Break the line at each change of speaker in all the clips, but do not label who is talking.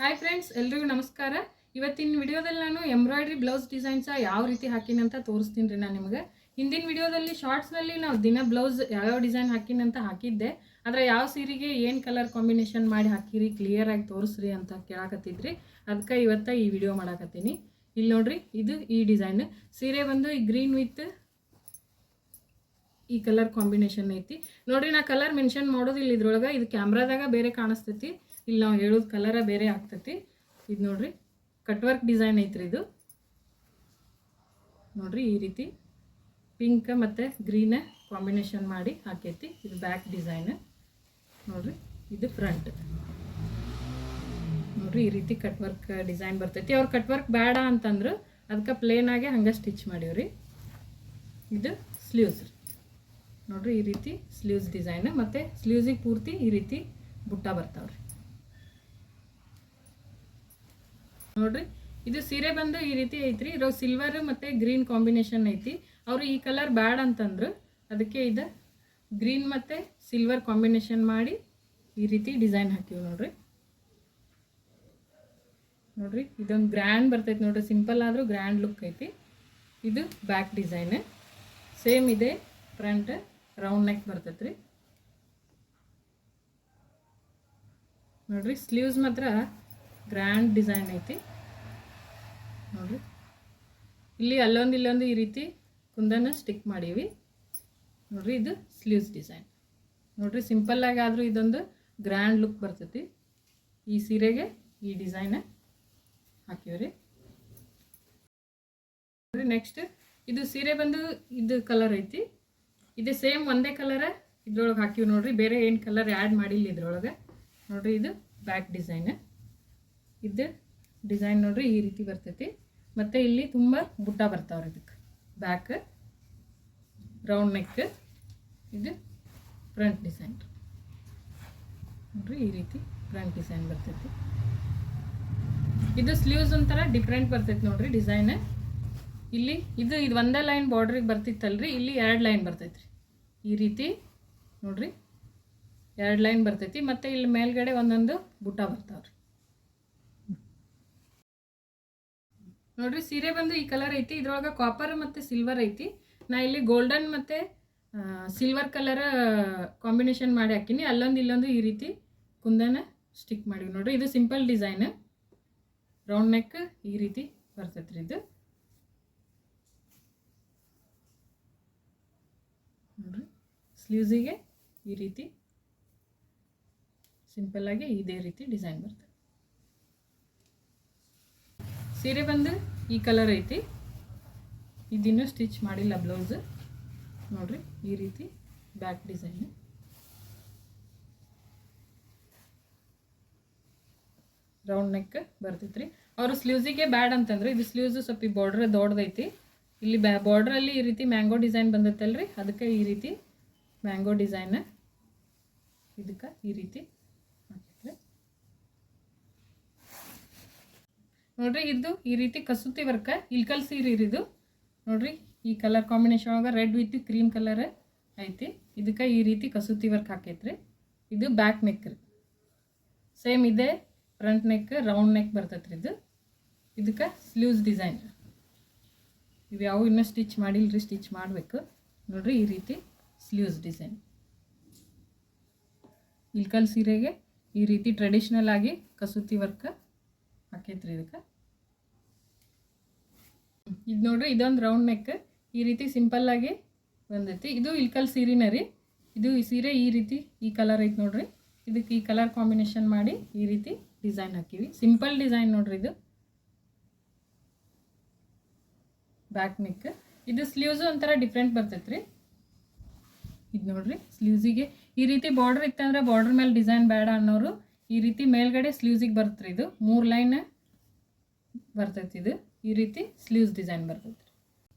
Hi friends, ಎಲ್ರಿಗೂ ನಮಸ್ಕಾರ. ಇವತ್ತಿನ ವಿಡಿಯೋದಲ್ಲಿ ನಾನು ಎಂಬ್ರಾಯ್ಡ್ರಿ ಬ್ಲೌಸ್ ಡಿಸೈನ್ಸ ಯಾವ ರೀತಿ ಹಾಕಿನಂತ ತೋರಿಸ್ತೀನಿ ರೀ. ನಾನು ನಿಮಗೆ ಹಿಂದಿನ ವಿಡಿಯೋದಲ್ಲಿ ಶಾರ್ಟ್ಸ್ನಲ್ಲಿ ನಾವು ದಿನ ಬ್ಲೌಸ್ ಯಾವ್ಯಾವ ಡಿಸೈನ್ ಹಾಕಿನಂತ ಹಾಕಿದ್ದೆ. ಆದರೆ ಯಾವ ಸೀರೆಗೆ ಏನು ಕಲರ್ ಕಾಂಬಿನೇಷನ್ ಮಾಡಿ ಹಾಕಿರಿ ಕ್ಲಿಯರಾಗಿ ತೋರಿಸ್ರಿ ಅಂತ ಕೇಳಾಕತ್ತಿದ್ರಿ. ಅದಕ್ಕೆ ಇವತ್ತು ಈ ವಿಡಿಯೋ ಮಾಡಾಕತ್ತೀನಿ. ಇಲ್ಲಿ ನೋಡ್ರಿ, ಇದು ಈ ಡಿಸೈನ್ ಸೀರೆ ಬಂದು ಈ ಗ್ರೀನ್ ವಿತ್ ಈ ಕಲರ್ ಕಾಂಬಿನೇಷನ್ ಐತಿ ನೋಡ್ರಿ. ನಾ ಕಲರ್ ಮೆನ್ಷನ್ ಮಾಡೋದಿಲ್ಲ ಇದ್ರೊಳಗೆ, ಇದು ಕ್ಯಾಮ್ರಾದಾಗ ಬೇರೆ ಕಾಣಿಸ್ತೈತಿ, ಇಲ್ಲಿ ನಾವು ಹೇಳೋದು ಕಲರ ಬೇರೆ ಆಗ್ತೈತಿ. ಇದು ನೋಡ್ರಿ ಕಟ್ ವರ್ಕ್ ಡಿಸೈನ್ ಐತ್ರಿ. ಇದು ನೋಡ್ರಿ ಈ ರೀತಿ ಪಿಂಕ್ ಮತ್ತು ಗ್ರೀನ್ ಕಾಂಬಿನೇಷನ್ ಮಾಡಿ ಹಾಕೈತಿ. ಇದು ಬ್ಯಾಕ್ ಡಿಸೈನ್ ನೋಡ್ರಿ. ಇದು ಫ್ರಂಟ್ ನೋಡ್ರಿ, ಈ ರೀತಿ ಕಟ್ ವರ್ಕ್ ಡಿಸೈನ್ ಬರ್ತೈತಿ. ಅವ್ರು ಕಟ್ ವರ್ಕ್ ಬೇಡ ಅಂತಂದ್ರು ಅದಕ್ಕೆ ಪ್ಲೇನ್ ಆಗಿ ಹಂಗೆ ಸ್ಟಿಚ್ ಮಾಡೀವ್ರಿ. ಇದು ಸ್ಲೀವ್ಸ್ ನೋಡ್ರಿ, ಈ ರೀತಿ ಸ್ಲೀವ್ಸ್ ಡಿಸೈನ್, ಮತ್ತು ಸ್ಲೀವ್ಸಿಗೆ ಪೂರ್ತಿ ಈ ರೀತಿ ಬುಟ್ಟ ಬರ್ತಾವ್ರಿ ನೋಡ್ರಿ. ಇದು ಸೀರೆ ಬಂದು ಈ ರೀತಿ ಐತ್ರಿ. ಇರೋ ಸಿಲ್ವರ್ ಮತ್ತು ಗ್ರೀನ್ ಕಾಂಬಿನೇಷನ್ ಐತಿ. ಅವರು ಈ ಕಲರ್ ಬ್ಯಾಡ್ ಅಂತಂದ್ರು, ಅದಕ್ಕೆ ಇದು ಗ್ರೀನ್ ಮತ್ತು ಸಿಲ್ವರ್ ಕಾಂಬಿನೇಷನ್ ಮಾಡಿ ಈ ರೀತಿ ಡಿಸೈನ್ ಹಾಕಿವಿ ನೋಡ್ರಿ. ನೋಡ್ರಿ ಇದೊಂದು ಗ್ರ್ಯಾಂಡ್ ಬರ್ತೈತಿ ನೋಡ್ರಿ, ಸಿಂಪಲ್ ಆದರೂ ಗ್ರ್ಯಾಂಡ್ ಲುಕ್ ಐತಿ. ಇದು ಬ್ಯಾಕ್ ಡಿಸೈನ್ ಸೇಮ್ ಇದೆ. ಫ್ರಂಟ್ ರೌಂಡ್ ನೆಕ್ ಬರ್ತೈತ್ರಿ ನೋಡ್ರಿ. ಸ್ಲೀವ್ಸ್ ಮಾತ್ರ ಗ್ರ್ಯಾಂಡ್ ಡಿಸೈನ್ ಐತಿ ನೋಡ್ರಿ. ಇಲ್ಲಿ ಅಲ್ಲೊಂದು ಈ ರೀತಿ ಕುಂದನ ಸ್ಟಿಕ್ ಮಾಡೀವಿ ನೋಡ್ರಿ. ಇದು ಸ್ಲೀವ್ಸ್ ಡಿಸೈನ್ ನೋಡ್ರಿ. ಸಿಂಪಲ್ ಆಗಿ ಆದರೂ ಇದೊಂದು ಗ್ರ್ಯಾಂಡ್ ಲುಕ್ ಬರ್ತೈತಿ. ಈ ಸೀರೆಗೆ ಈ ಡಿಸೈನ್ ಹಾಕಿವ್ರಿ ನೋಡ್ರಿ. ನೆಕ್ಸ್ಟ್ ಇದು ಸೀರೆ ಬಂದು ಇದು ಕಲರ್ ಐತಿ. ಇದು ಸೇಮ್ ಒಂದೇ ಕಲರ ಇದ್ರೊಳಗೆ ಹಾಕಿವಿ ನೋಡ್ರಿ, ಬೇರೆ ಏನು ಕಲರ್ ಆ್ಯಡ್ ಮಾಡಿಲ್ಲ ಇದ್ರೊಳಗೆ ನೋಡ್ರಿ. ಇದು ಬ್ಯಾಕ್ ಡಿಸೈನ್. ಇದು ಡಿಸೈನ್ ನೋಡ್ರಿ ಈ ರೀತಿ ಬರ್ತೈತಿ, ಮತ್ತು ಇಲ್ಲಿ ತುಂಬ ಬುಟ್ಟ ಬರ್ತಾವ್ರಿ. ಇದಕ್ಕೆ ಬ್ಯಾಕ್ ರೌಂಡ್ ನೆಕ್. ಇದು ಫ್ರಂಟ್ ಡಿಸೈನ್ ನೋಡ್ರಿ, ಈ ರೀತಿ ಫ್ರಂಟ್ ಡಿಸೈನ್ ಬರ್ತೈತಿ. ಇದು ಸ್ಲೀವ್ಸ್ ಒಂಥರ ಡಿಫ್ರೆಂಟ್ ಬರ್ತೈತಿ ನೋಡ್ರಿ ಡಿಸೈನ್. ಇಲ್ಲಿ ಇದು ಒಂದೇ ಲೈನ್ ಬಾರ್ಡ್ರಿಗೆ ಬರ್ತಿತ್ತಲ್ರಿ, ಇಲ್ಲಿ 2 ಲೈನ್ ಬರ್ತೈತ್ರಿ ಈ ರೀತಿ ನೋಡ್ರಿ. 2 ಲೈನ್ ಬರ್ತೈತಿ, ಮತ್ತು ಇಲ್ಲಿ ಮೇಲ್ಗಡೆ ಒಂದೊಂದು ಬುಟ್ಟ ಬರ್ತಾವ್ರಿ ನೋಡ್ರಿ. ಸೀರೆ ಬಂದು ಈ ಕಲರ್ ಐತಿ. ಇದ್ರೊಳಗೆ ಕಾಪರ್ ಮತ್ತು ಸಿಲ್ವರ್ ಐತಿ. ನಾ ಇಲ್ಲಿ ಗೋಲ್ಡನ್ ಮತ್ತು ಸಿಲ್ವರ್ ಕಲರ್ ಕಾಂಬಿನೇಷನ್ ಮಾಡಿ ಹಾಕಿನಿ. ಇಲ್ಲೊಂದು ಈ ರೀತಿ ಕುಂದನ ಸ್ಟಿಕ್ ಮಾಡಿವಿ ನೋಡ್ರಿ. ಇದು ಸಿಂಪಲ್ ಡಿಸೈನ್, ರೌಂಡ್ ನೆಕ್ ಈ ರೀತಿ ಬರ್ತೈತ್ರಿ. ಇದು ನೋಡ್ರಿ, ಸ್ಲೀವ್ಸಿಗೆ ಈ ರೀತಿ ಸಿಂಪಲ್ ಆಗಿ ಇದೇ ರೀತಿ ಡಿಸೈನ್ ಬರ್ತದೆ. ಸೀರೆ ಬಂದು ಈ ಕಲರ್ ಐತಿ. ಇದಿನ್ನೂ ಸ್ಟಿಚ್ ಮಾಡಿಲ್ಲ ಬ್ಲೌಸ್ ನೋಡ್ರಿ. ಈ ರೀತಿ ಬ್ಯಾಕ್ ಡಿಸೈನ್ ರೌಂಡ್ ನೆಕ್ ಬರ್ತೈತ್ರಿ. ಅವರು ಸ್ಲೀವ್ಸಿಗೆ ಬ್ಯಾಡ್ ಅಂತಂದ್ರೆ, ಇದು ಸ್ಲೀವ್ಸ್ ಸ್ವಲ್ಪ ಈ ಬಾರ್ಡ್ರ್ ದೊಡ್ಡದೈತಿ. ಇಲ್ಲಿ ಬಾರ್ಡ್ರಲ್ಲಿ ಈ ರೀತಿ ಮ್ಯಾಂಗೋ ಡಿಸೈನ್ ಬಂದೈತಲ್ರಿ, ಅದಕ್ಕೆ ಈ ರೀತಿ ಮ್ಯಾಂಗೋ ಡಿಸೈನ್ ಇದಕ್ಕೆ ಈ ರೀತಿ ಹಾಕಿದ್ರೆ ನೋಡ್ರಿ. ಇದು ಈ ರೀತಿ ಕಸೂತಿ ವರ್ಕ ಇಲ್ಕಲ್ ಸೀರೆ ಇದು ನೋಡ್ರಿ. ಈ ಕಲರ್ ಕಾಂಬಿನೇಷನ್ ಒಳಗೆ ರೆಡ್ ವಿತ್ ಕ್ರೀಮ್ ಕಲರ್ ಐತಿ. ಇದಕ್ಕೆ ಈ ರೀತಿ ಕಸೂತಿ ವರ್ಕ್ ಹಾಕೈತ್ರಿ. ಇದು ಬ್ಯಾಕ್ ನೆಕ್ ರೀ, ಸೇಮ್ ಇದೆ. ಫ್ರಂಟ್ ನೆಕ್ ರೌಂಡ್ ನೆಕ್ ಬರ್ತೈತ್ರಿ. ಇದು ಇದಕ್ಕೆ ಸ್ಲೀವ್ಸ್ ಡಿಸೈನ್. ಇವು ಯಾವ ಇನ್ನೂ ಸ್ಟಿಚ್ ಮಾಡಿಲ್ರಿ, ಸ್ಟಿಚ್ ಮಾಡಬೇಕು ನೋಡ್ರಿ. ಈ ರೀತಿ ಸ್ಲೀವ್ಸ್ ಡಿಸೈನ್ ಇಲ್ಕಲ್ ಸೀರೆಗೆ ಈ ರೀತಿ ಟ್ರೆಡಿಷ್ನಲ್ ಆಗಿ ಕಸೂತಿ ವರ್ಕ್ ಹಾಕೈತ್ರಿ. ಇದಕ್ಕೆ ಇದು ನೋಡ್ರಿ, ಇದೊಂದು ರೌಂಡ್ ನೆಕ್ ಈ ರೀತಿ ಸಿಂಪಲ್ ಆಗಿ ಬಂದೈತಿ. ಇದು ಇಲ್ಕಲ್ ಸೀರೆನ ರೀ. ಇದು ಈ ಸೀರೆ ಈ ರೀತಿ ಈ ಕಲರ್ ಐತಿ ನೋಡ್ರಿ. ಇದಕ್ಕೆ ಈ ಕಲರ್ ಕಾಂಬಿನೇಷನ್ ಮಾಡಿ ಈ ರೀತಿ ಡಿಸೈನ್ ಹಾಕಿವಿ. ಸಿಂಪಲ್ ಡಿಸೈನ್ ನೋಡ್ರಿ. ಇದು ಬ್ಯಾಕ್ ನೆಕ್. ಇದು ಸ್ಲೀವ್ಸು ಒಂಥರ ಡಿಫ್ರೆಂಟ್ ಬರ್ತೈತ್ರಿ. ಇದು ನೋಡ್ರಿ, ಸ್ಲೀವ್ಸಿಗೆ ಈ ರೀತಿ ಬಾರ್ಡರ್ ಇತ್ತಂದ್ರೆ ಬಾರ್ಡರ್ ಮೇಲೆ ಡಿಸೈನ್ ಬೇಡ ಅನ್ನೋರು ಈ ರೀತಿ ಮೇಲ್ಗಡೆ ಸ್ಲೀವ್ಸಿಗೆ ಬರ್ತೈತ್ರಿ. ಇದು 3 ಲೈನ್ ಬರ್ತೈತಿ. ಇದು ಈ ರೀತಿ ಸ್ಲೀವ್ಸ್ ಡಿಸೈನ್ ಬರ್ತೈತ್ರಿ.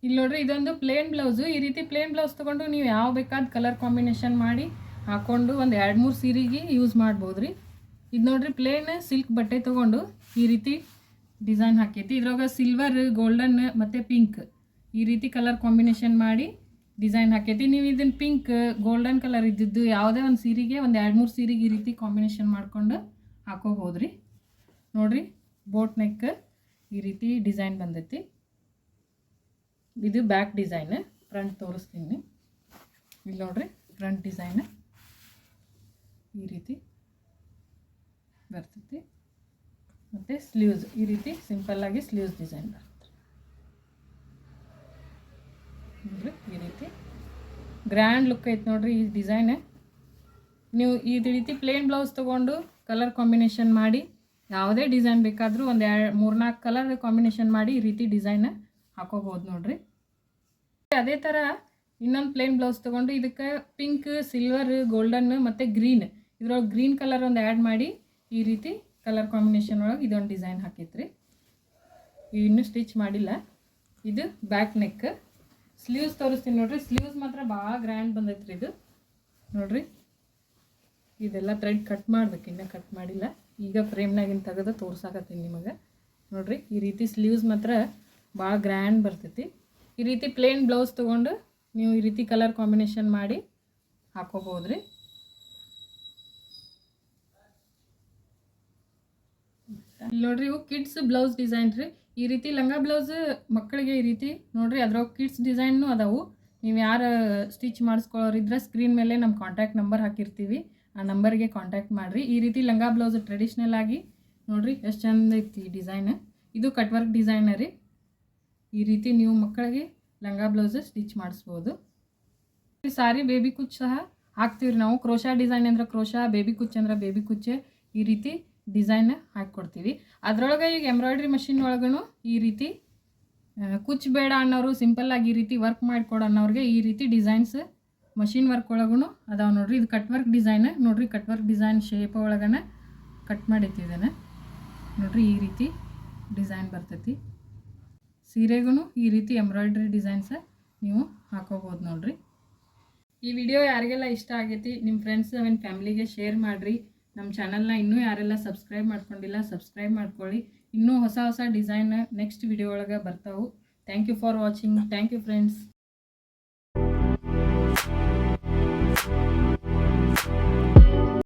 ಇಲ್ಲಿ ನೋಡ್ರಿ, ಇದೊಂದು ಪ್ಲೇನ್ ಬ್ಲೌಸು. ಈ ರೀತಿ ಪ್ಲೇನ್ ಬ್ಲೌಸ್ ತೊಗೊಂಡು ನೀವು ಯಾವ ಬೇಕಾದ ಕಲರ್ ಕಾಂಬಿನೇಷನ್ ಮಾಡಿ ಹಾಕ್ಕೊಂಡು ಒಂದು 2-3 ಸೀರೆಗೆ ಯೂಸ್ ಮಾಡ್ಬೋದ್ರಿ. ಇದು ನೋಡ್ರಿ, ಪ್ಲೇನ್ ಸಿಲ್ಕ್ ಬಟ್ಟೆ ತೊಗೊಂಡು ಈ ರೀತಿ ಡಿಸೈನ್ ಹಾಕೈತಿ. ಇದ್ರಾಗ ಸಿಲ್ವರ್, ಗೋಲ್ಡನ್ ಮತ್ತು ಪಿಂಕ್ ಈ ರೀತಿ ಕಲರ್ ಕಾಂಬಿನೇಷನ್ ಮಾಡಿ ಡಿಸೈನ್ ಹಾಕೈತಿ. ನೀವು ಇದನ್ನು ಪಿಂಕ್ ಗೋಲ್ಡನ್ ಕಲರ್ ಇದ್ದಿದ್ದು ಯಾವುದೇ ಒಂದು ಸೀರೆಗೆ ಒಂದು 2-3 ಸೀರೆಗೆ ಈ ರೀತಿ ಕಾಂಬಿನೇಷನ್ ಮಾಡ್ಕೊಂಡು ಹಾಕೋಬೋದ್ರಿ. ನೋಡಿರಿ ಬೋಟ್ ನೆಕ್ ಈ ರೀತಿ ಡಿಸೈನ್ ಬಂದೈತಿ. ಇದು ಬ್ಯಾಕ್ ಡಿಸೈನ್. ಫ್ರಂಟ್ ತೋರಿಸ್ತೀನಿ. ಇಲ್ಲಿ ನೋಡಿರಿ ಫ್ರಂಟ್ ಡಿಸೈನ್ ಈ ರೀತಿ ಬರ್ತೈತಿ. ಮತ್ತು ಸ್ಲೀವ್ಸ್ ಈ ರೀತಿ ಸಿಂಪಲ್ಲಾಗಿ ಸ್ಲೀವ್ಸ್ ಡಿಸೈನ್ ಬರುತ್ತೆ ನೋಡಿರಿ. ಈ ರೀತಿ ಗ್ರ್ಯಾಂಡ್ ಲುಕ್ ಐತೆ ನೋಡಿರಿ ಈ ಡಿಸೈನ್. ನೀವು ಈ ರೀತಿ ಪ್ಲೇನ್ ಬ್ಲೌಸ್ ತೊಗೊಂಡು ಕಲರ್ ಕಾಂಬಿನೇಷನ್ ಮಾಡಿ ಯಾವುದೇ ಡಿಸೈನ್ ಬೇಕಾದರೂ ಒಂದು 3-4 ಕಲರ್ ಕಾಂಬಿನೇಷನ್ ಮಾಡಿ ಈ ರೀತಿ ಡಿಸೈನ್ ಹಾಕೋಬೋದು ನೋಡಿರಿ. ಅದೇ ಥರ ಇನ್ನೊಂದು ಪ್ಲೇನ್ ಬ್ಲೌಸ್ ತೊಗೊಂಡು ಇದಕ್ಕೆ ಪಿಂಕ್, ಸಿಲ್ವರ್, ಗೋಲ್ಡನ್ ಮತ್ತು ಗ್ರೀನ್ ಇದ್ರೊಳಗೆ ಗ್ರೀನ್ ಕಲರ್ ಒಂದು ಆ್ಯಡ್ ಮಾಡಿ ಈ ರೀತಿ ಕಲರ್ ಕಾಂಬಿನೇಷನ್ ಒಳಗೆ ಇದೊಂದು ಡಿಸೈನ್ ಹಾಕೈತ್ರಿ. ಇನ್ನೂ ಸ್ಟಿಚ್ ಮಾಡಿಲ್ಲ. ಇದು ಬ್ಯಾಕ್ ನೆಕ್. ಸ್ಲೀವ್ಸ್ ತೋರಿಸ್ತೀನಿ ನೋಡಿರಿ. ಸ್ಲೀವ್ಸ್ ಮಾತ್ರ ಭಾಳ ಗ್ರ್ಯಾಂಡ್ ಬಂದೈತ್ರಿ ಇದು ನೋಡಿರಿ. ಇದೆಲ್ಲ ಥ್ರೆಡ್ ಕಟ್ ಮಾಡ್ಬೇಕು, ಇನ್ನೂ ಕಟ್ ಮಾಡಿಲ್ಲ. ಈಗ ಫ್ರೇಮ್ನಾಗಿನ ತೆಗೆದು ತೋರ್ಸಾಕತ್ತೀನಿ ನಿಮಗೆ ನೋಡಿರಿ. ಈ ರೀತಿ ಸ್ಲೀವ್ಸ್ ಮಾತ್ರ ಭಾಳ ಗ್ರ್ಯಾಂಡ್ ಬರ್ತೈತಿ. ಈ ರೀತಿ ಪ್ಲೇನ್ ಬ್ಲೌಸ್ ತೊಗೊಂಡು ನೀವು ಈ ರೀತಿ ಕಲರ್ ಕಾಂಬಿನೇಷನ್ ಮಾಡಿ ಹಾಕೋಬೋದ್ರಿ. ಇಲ್ಲಿ ನೋಡ್ರಿ ಇವು ಕಿಡ್ಸ್ ಬ್ಲೌಸ್ ಡಿಸೈನ್ ರೀ. ಈ ರೀತಿ ಲಂಗ ಬ್ಲೌಸ್ ಮಕ್ಕಳಿಗೆ ಈ ರೀತಿ ನೋಡ್ರಿ ಅದ್ರೊಳಗೆ ಕಿಡ್ಸ್ ಡಿಸೈನು ಅದಾವು. ನೀವು ಯಾರು ಸ್ಟಿಚ್ ಮಾಡಿಸ್ಕೊಳ್ಳೋರಿದ್ರೆ ಸ್ಕ್ರೀನ್ ಮೇಲೆ ನಮ್ಮ ಕಾಂಟ್ಯಾಕ್ಟ್ ನಂಬರ್ ಹಾಕಿರ್ತೀವಿ, ಆ ನಂಬರ್ಗೆ ಕಾಂಟ್ಯಾಕ್ಟ್ ಮಾಡಿರಿ. ಈ ರೀತಿ ಲಂಗ ಬ್ಲೌಸ್ ಟ್ರೆಡಿಷ್ನಲ್ ಆಗಿ ನೋಡಿರಿ ಎಷ್ಟು ಚಂದ ಐತಿ ಡಿಸೈನ್. ಇದು ಕಟ್ ವರ್ಕ್ ಡಿಸೈನ್ ರೀ. ಈ ರೀತಿ ನೀವು ಮಕ್ಕಳಿಗೆ ಲಂಗ ಬ್ಲೌಸ್ ಸ್ಟಿಚ್ ಮಾಡಿಸ್ಬೋದು. ಸಾರಿ ಬೇಬಿ ಕುಚ್ಚು ಸಹ ಹಾಕ್ತೀವಿ ನಾವು. ಕ್ರೋಶಾ ಡಿಸೈನ್ ಅಂದ್ರೆ ಕ್ರೋಶಾ, ಬೇಬಿ ಕುಚ್ಚು ಅಂದ್ರೆ ಬೇಬಿ ಕುಚ್ಚೆ ಈ ರೀತಿ ಡಿಸೈನ್ ಹಾಕಿಕೊಡ್ತೀವಿ. ಅದರೊಳಗೆ ಈಗ ಎಂಬ್ರಾಯ್ಡ್ರಿ ಮಷಿನ್ ಒಳಗೂ ಈ ರೀತಿ ಕುಚ್ಚು ಬೇಡ ಅನ್ನೋರು ಸಿಂಪಲ್ಲಾಗಿ ಈ ರೀತಿ ವರ್ಕ್ ಮಾಡಿಕೊಡೋ ಅನ್ನೋರಿಗೆ ಈ ರೀತಿ ಡಿಸೈನ್ಸ್ ಮಷಿನ್ ವರ್ಕ್ ಒಳಗೂ ಅದಾವೆ ನೋಡಿರಿ. ಇದು ಕಟ್ ವರ್ಕ್ ಡಿಸೈನ್ ನೋಡಿರಿ. ಕಟ್ ವರ್ಕ್ ಡಿಸೈನ್ ಶೇಪ್ ಒಳಗನ ಕಟ್ ಮಾಡೈತಿ ಇದನ್ನು ನೋಡಿರಿ. ಈ ರೀತಿ ಡಿಸೈನ್ ಬರ್ತೈತಿ. ಸೀರೆಗೂ ಈ ರೀತಿ ಎಂಬ್ರಾಯ್ಡ್ರಿ ಡಿಸೈನ್ಸ್ ನೀವು ಹಾಕೋಬೋದು ನೋಡಿರಿ. ಈ ವಿಡಿಯೋ ಯಾರಿಗೆಲ್ಲ ಇಷ್ಟ ಆಗೈತಿ ನಿಮ್ಮ ಫ್ರೆಂಡ್ಸ್ ಆ್ಯಂಡ್ ಫ್ಯಾಮಿಲಿಗೆ ಶೇರ್ ಮಾಡಿರಿ. ನಮ್ಮ ಚಾನಲ್ನ ಇನ್ನೂ ಯಾರೆಲ್ಲ ಸಬ್ಸ್ಕ್ರೈಬ್ ಮಾಡ್ಕೊಂಡಿಲ್ಲ ಸಬ್ಸ್ಕ್ರೈಬ್ ಮಾಡ್ಕೊಳ್ಳಿ. ಇನ್ನೂ ಹೊಸ ಹೊಸ ಡಿಸೈನ್ ನೆಕ್ಸ್ಟ್ ವಿಡಿಯೋ ಒಳಗೆ ಬರ್ತಾವೆ. Thank you for watching. Thank you friends.